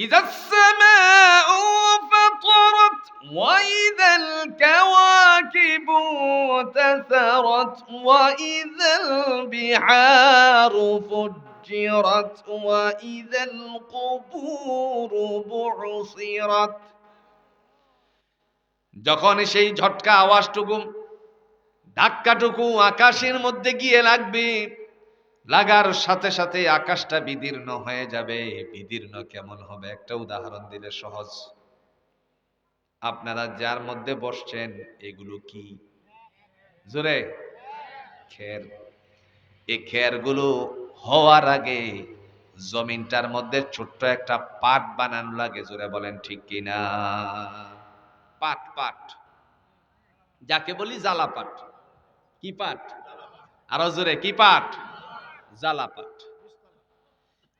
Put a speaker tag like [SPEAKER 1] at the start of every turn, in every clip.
[SPEAKER 1] ইযাস সামাউ ফাতারাত ওয়া ইযাল কাওয়াকিবু তাসারাত ওয়া ইযাল বিহারু ফুজ্জিরাত ওয়া ইযাল কুবুরু বু'সিরাত। যখন সেই ঝটকা আওয়াজটুকু, ধাক্কাটুকু আকাশের মধ্যে গিয়ে লাগবে, লাগার সাথে সাথে আকাশটা বিদীর্ণ হয়ে যাবে। বিদীর্ণ কেমন হবে একটা উদাহরণ দিলে সহজ। আপনারা যার মধ্যে বসছেন এগুলো কি? জোরে, খের। এই খেরগুলো হওয়ার আগে জমিনটার মধ্যে ছোট্ট একটা পাট বানানো লাগে। জোরে বলেন ঠিক কিনা? পাট, পাট যাকে বলি জ্বালা পাট। কি পাট? আরো জোরে, কি পাট? জ্বালা পাট।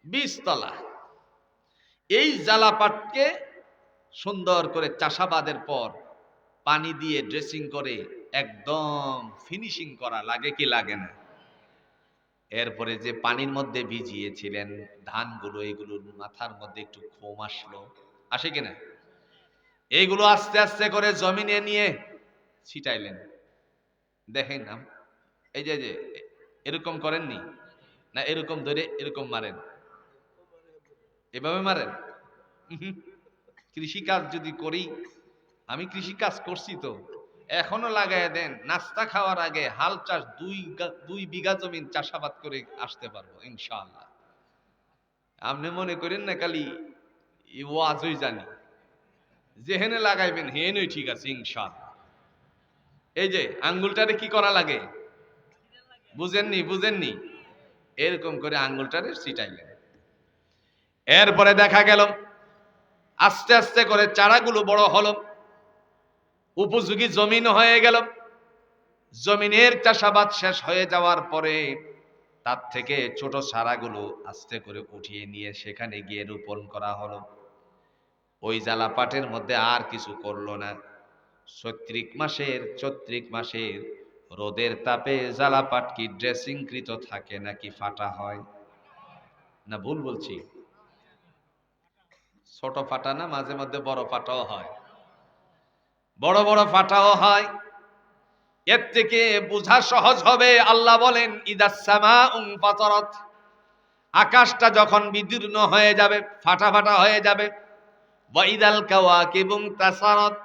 [SPEAKER 1] বীজতলা। এই জ্বালা পাটকে সুন্দর করে চাষাবাদের পর পানি দিয়ে ড্রেসিং করে একদম ফিনিশিং করা লাগে কি লাগে না? এরপরে যে পানির মধ্যে ভিজিয়েছিলেন ধানগুলো, এগুলোর মাথার মধ্যে একটু খোম আসলো, আসে কিনা? এইগুলো আস্তে আস্তে করে জমিনে নিয়ে ছিটাইলেন। দেখেন না, এই যে যে এরকম করেননি না, এরকম ধরে এরকম মারেন, এভাবে মারেন? কৃষি কাজ যদি করি, আমি কৃষি কাজ করছি তো, এখনো লাগাই দেন, নাস্তা খাওয়ার আগে হাল চাষ 2 বিঘা জমিন চাষাবাদ করে আসতে পারবো ইনশাআল্লাহ। আপনি মনে করেন না খালি ওয়াজই জানি, যেহেনে লাগাইবেন হেনই ঠিক আছে ইনশাআল্লাহ। এই যে আঙ্গুলটারে কি করা লাগে, বুঝেননি? বুঝেননি? এরকম করে আঙ্গুলটারে ছিটাইলেন। এরপরে দেখা গেল আস্তে আস্তে করে চারাগুলো বড় হলো, উপযোগী জমিন হয়ে গেল। জমিনের চাষাবাদ শেষ হয়ে যাওয়ার পরে তার থেকে ছোট চারাগুলো আস্তে করে উঠিয়ে নিয়ে সেখানে গিয়ে রোপণ করা হলো। ওই জ্বালা পাটের মধ্যে আর কিছু করলো না। চৈত্রিক মাসের রোদের তাপে জ্বালা পাট কি ড্রেসিংকৃত থাকে নাকি ফাটা হয়? না ভুল বলছি? ছোট ফাটা না, মাঝে মধ্যে বড় ফাটাও হয়, বড় বড় ফাটাও হয়। এর থেকে বোঝা সহজ হবে, আল্লাহ বলেন ইদাস সামাউ ফাতারাত, আকাশটা যখন বিদীর্ণ হয়ে যাবে, ফাটা ফাটা হয়ে যাবে। ওয়া ইদাল কাওয়াকিবু তাসারাত,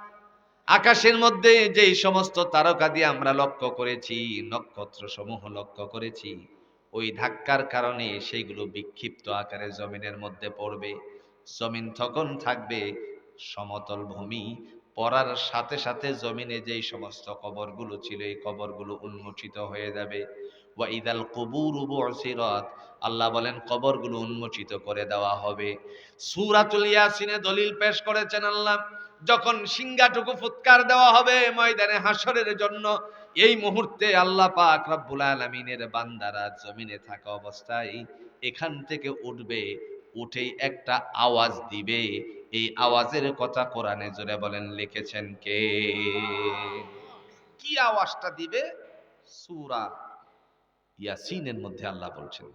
[SPEAKER 1] আকাশের মধ্যে যেই সমস্ত তারকা দিয়ে আমরা লক্ষ্য করেছি, নক্ষত্র সমূহ লক্ষ্য করেছি, ওই ধাক্কার কারণে সেইগুলো বিক্ষিপ্ত আকারে জমিনের মধ্যে পড়বে। জমিন তখন থাকবে সমতল ভূমি, পড়ার সাথে সাথে জমিনে যেই সমস্ত কবরগুলো ছিল এই কবরগুলো উন্মোচিত হয়ে যাবে। ওয়া ইদাল কুবুরু বু'সিরাত, আল্লাহ বলেন কবরগুলো উন্মোচিত করে দেওয়া হবে। সূরাতুল ইয়াসিনে দলিল পেশ করেছেন আল্লাহ, যখন সিংহাটুকু ফুৎকার দেওয়া হবে ময়দানে হাসরের জন্য, এই মুহূর্তে আল্লাহ পাক রব্বুল আলামিনের বান্দারা জমিনে থাকা অবস্থায় এখান থেকে উঠবে, উঠেই একটা আওয়াজ দিবে। এই আওয়াজের কথা কোরআনে জোরে বলেন লিখেছেন কে? কি আওয়াজটা দিবে? সূরা ইয়াসিনের মধ্যে আল্লাহ বলছেন,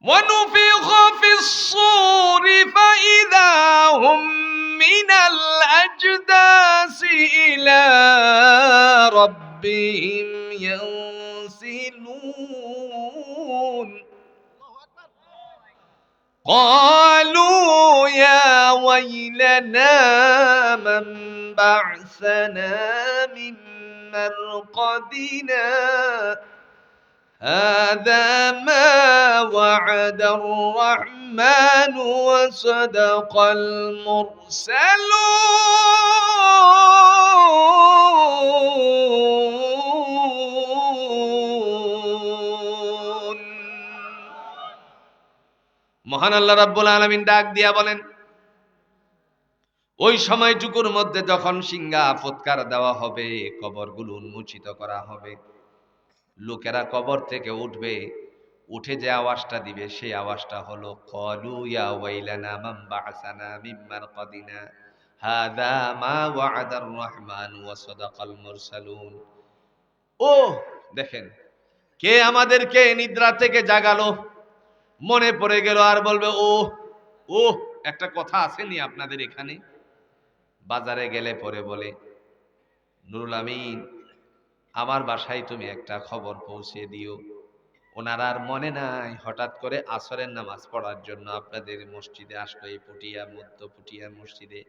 [SPEAKER 1] وَنُفِخَ فِي الصُّورِ فَإِذَا هُم مِّنَ الْأَجْدَاثِ إِلَى رَبِّهِمْ يَنسِلُونَ قَالُوا يَا وَيْلَنَا مَنْ بَعَثَنَا مِنْ مَرْقَدِنَا هذا ما وعد الرحمن وصدق المرسلون। মহান আল্লাহ রাব্বুল আলামিন ডাক দিয়া বলেন, ওই সময়টুকুর মধ্যে যখন সিংহা ফুৎকার দেওয়া হবে, কবরগুলো উন্মোচিত করা হবে, লোকেরা কবর থেকে উঠবে, উঠে যে আওয়াজটা দিবে সেই আওয়াজটা হলো ক্বালু ইয়া ওয়াইলানা মান বা'সানা মিন মারকাদিনা হাযা মা ওয়া'আদার রহমান ওয়া সাদাকাল মুরসালুন। ও দেখেন, কে আমাদেরকে নিদ্রা থেকে জাগালো, মনে পড়ে গেল আর বলবে ও ও একটা কথা আসেনি আপনাদের এখানে। বাজারে গেলে পরে বলে, নুরুল আমিন, আমার বাসায় তুমি একটা খবর পৌঁছে দিও। ওনার আর মনে নাই, হঠাৎ করে আসরের নামাজ পড়ার জন্য আপনাদের মসজিদে আসলো, এই পুটিয়া মধ্য পুটিয়া মসজিদে।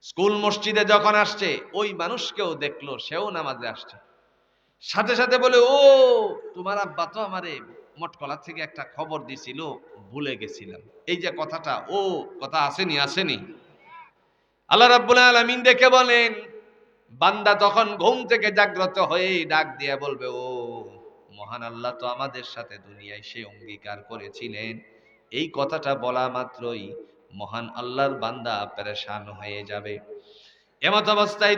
[SPEAKER 1] স্কুল মসজিদে যখন আসছে, ওই মানুষকেও দেখলো, সেও নামাজে আসছে। সাথে সাথে বলে, ও তোমার আব্বা তো আমারে মটকলা থেকে একটা খবর দিছিল, ভুলে গেছিলাম। এই যে কথাটা, ও কথা আসেনি আসেনি। আল্লাহ রাব্বুল আলামিন দেখে বলেন, বান্দা তখন ঘুম থেকে জাগ্রত হয়ে ডাক দিয়ে বলবে, ও মহান আল্লাহ তো আমাদের সাথে দুনিয়ায় সে অঙ্গীকার করেছিলেন, এই কথাটা বলা মাত্রই মহান আল্লাহর বান্দা পেরেশান হয়ে যাবে। এমত অবস্থায়